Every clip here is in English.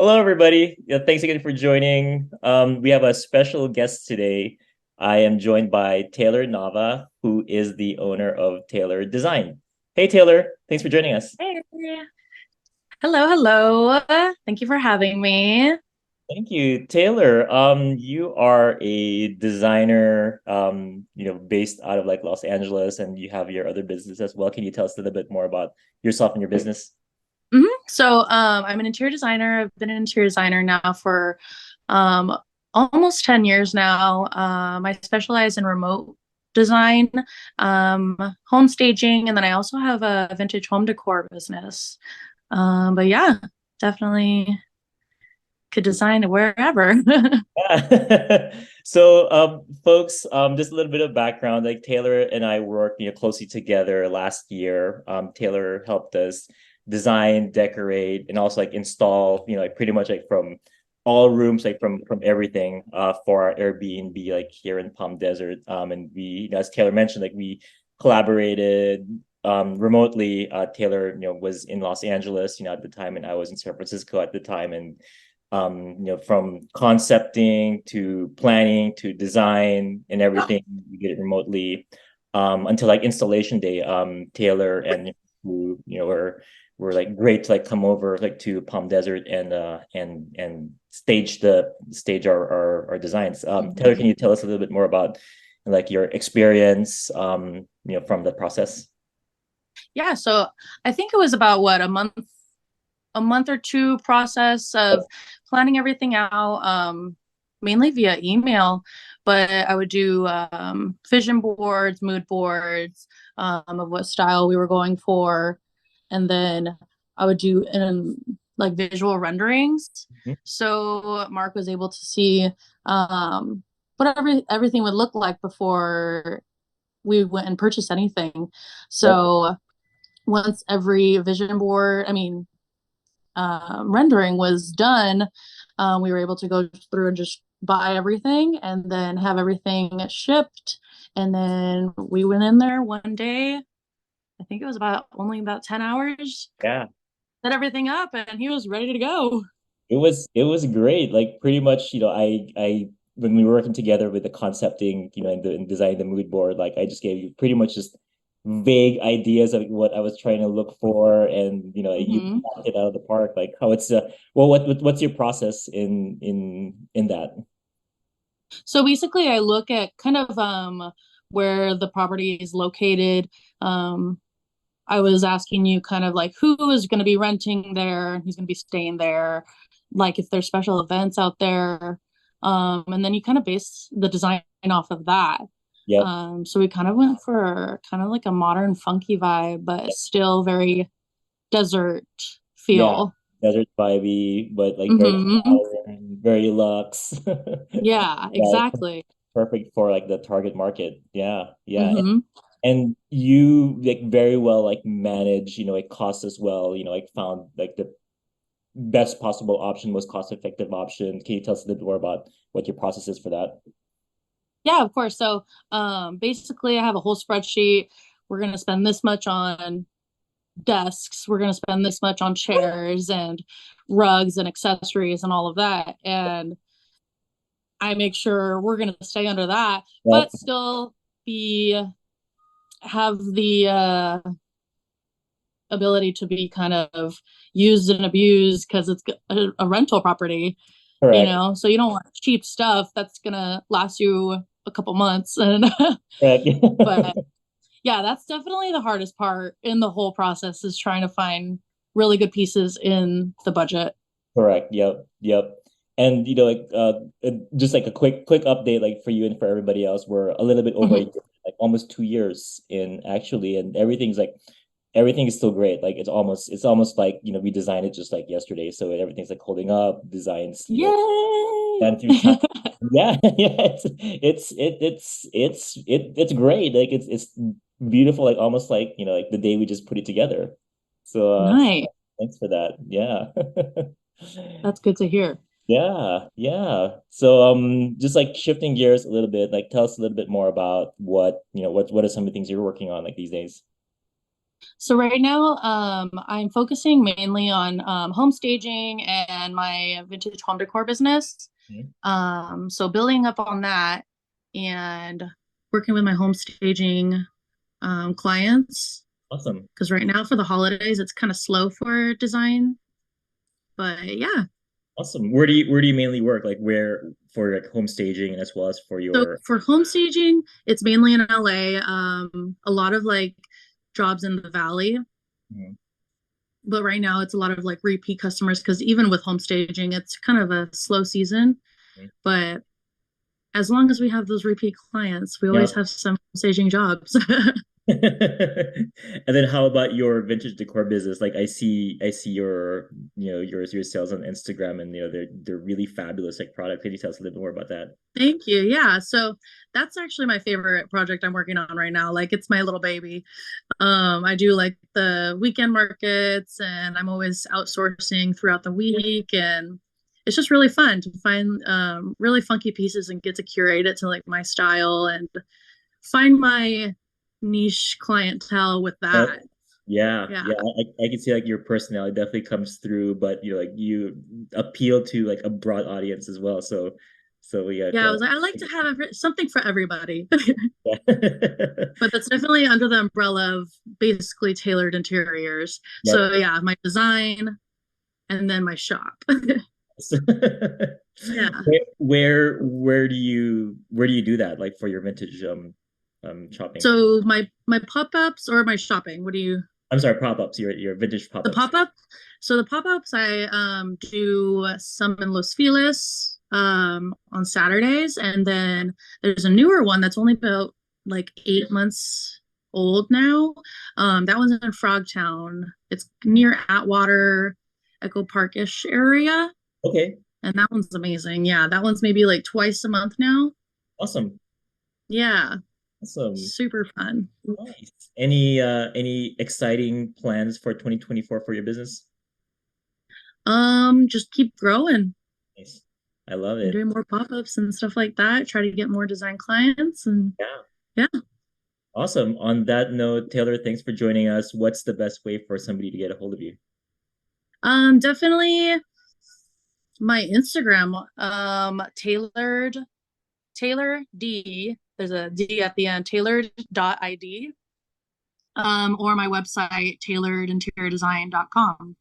Hello, everybody. Yeah, thanks again for joining. We have a special guest today. I am joined by Taylor Nava, who is the owner of Taylor Design. Hey, Taylor. Thanks for joining us. Hey. Hello, hello. Thank you for having me. Thank you, Taylor. You are a designer, based out of like Los Angeles, and you have your other business as well. Can you tell us a little bit more about yourself and your business? I'm an interior designer. I've been an interior designer now for um, almost 10 years now. I specialize in remote design, home staging, and then I also have a vintage home decor business. But yeah, definitely could design wherever. Yeah. So, folks, just a little bit of background. Like Taylor and I worked, closely together last year. Taylor helped us design, decorate, and also like install, like pretty much like from all rooms, like from everything, for our Airbnb, like here in Palm Desert. And as Taylor mentioned, like we collaborated remotely. Taylor, was in Los Angeles, at the time, and I was in San Francisco at the time, and from concepting to planning to design and everything, we get it remotely until like installation day. Taylor and who were like great to like come over like to Palm Desert and stage our designs. Taylor, can Mhm. you tell us a little bit more about like your experience from the process? Yeah, so I think it was about what a month or two process of planning everything out, mainly via email. But I would do vision boards, mood boards, of what style we were going for, and then I would do like visual renderings. Mhm. So Mark was able to see what everything would look like before we went and purchased anything. Yep. So once every vision board, I mean, rendering was done, we were able to go through and just buy everything and then have everything shipped. And then we went in there one day. I think it was about only about 10 hours, Yeah. set everything up, and he was ready to go. It was great. Like pretty much, I when we were working together with the concepting, and designing the mood board, like I just gave you pretty much just vague ideas of what I was trying to look for, and you Mm-hmm. knocked it out of the park. Like how it's well, what's your process in that? So basically, I look at kind of where the property is located. Um, I was asking you kind of like who is going to be renting there, who's going to be staying there, like if there's special events out there. And then you kind of base the design off of that. Yep. So we kind of went for kind of like a modern funky vibe, but still very desert Yeah. feel. Desert vibey, but like very Hmm. modern, very luxe. Yeah, Yeah, exactly. perfect for like the target market. Yeah, yeah. Hmm. And you like very well like manage, like costs as well, like found like the best possible option, most cost effective option. Can you tell us a bit more about what your process is for that? Yeah, of course. So basically, I have a whole spreadsheet. We're going to spend this much on desks, we're going to spend this much on chairs and rugs and accessories and all of that, and I make sure we're going to stay under that Yep. but still be have the ability to be kind of used and abused because it's a rental property, Correct. so you don't want cheap stuff that's going to last you a couple months. And Correct. but yeah, that's definitely the hardest part in the whole process, is trying to find really good pieces in the budget. Correct. Yep. Yep. And just like a quick update, like for you and for everybody else, we're a little bit over a Mhm. year, like almost 2 years in actually, and everything is still great. Like it's almost like we designed it just like yesterday, so everything's like holding up, designs, Yay! and through time. Yeah, yeah, it's great. Like it's beautiful, like almost like like the day we just put it together. So Nice. thanks for that. Yeah. That's good to hear. Yeah, yeah. So just like shifting gears a little bit, like tell us a little bit more about what are some of the things you're working on like these days? So right now, I'm focusing mainly on home staging and my vintage home decor business. Mhm. So building up on that and working with my home staging clients. Awesome. Because right now for the holidays, it's kind of slow for design. But yeah, Awesome. Where do you mainly work? Like where for like home staging and as well as for so your for home staging, it's mainly in LA. A lot of like jobs in the valley. Mhm. But right now it's a lot of like repeat customers because even with home staging, it's kind of a slow season. Mhm. But as long as we have those repeat clients, we always Yeah. have some staging jobs. And then how about your vintage decor business? Like I see your your sales on Instagram and they're really fabulous like product. Can you tell us a little more about that? Thank you. Yeah. So that's actually my favorite project I'm working on right now. Like it's my little baby. I do like the weekend markets and I'm always outsourcing throughout the week and it's just really fun to find really funky pieces and get to curate it to like my style and find my niche clientele with Uh, that. yeah, Yeah. yeah. I can see like your personality definitely comes through, but you appeal to like a broad audience as well. So yeah, Yeah, I was like, I like to have something for everybody. yeah. But that's definitely under the umbrella of basically tailored interiors. Yep. So yeah, my design and then my shop. Yeah. Where do you do that like for your vintage shopping? So my pop-ups or my shopping, what do you I'm sorry, pop-ups, your vintage the pop-ups. pop-up? So the pop-ups I do some in Los Feliz on Saturdays and then there's a newer one that's only about like 8 months old now. That one's in Frogtown. It's near Atwater, Echo Park-ish area. Okay, And that one's amazing. Yeah, that one's maybe like twice a month now. awesome. Yeah, Awesome. super fun. Nice. Any exciting plans for 2024 for your business? Just keep growing Nice. I love and it. doing more pop-ups and stuff like that. Try to get more design clients and Yeah. yeah. Awesome. On that note, Taylor, thanks for joining us. What's the best way for somebody to get a hold of you? Definitely my Instagram, Taylor D. There's a D at the end, tailored.id. Or my website, tailoredinteriordesign.com.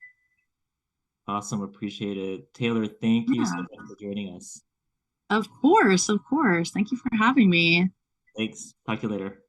Awesome. Appreciate it. Taylor, thank you so Yeah, much for joining us. of course, of course. Thank you for having me. Thanks. Talk to you later.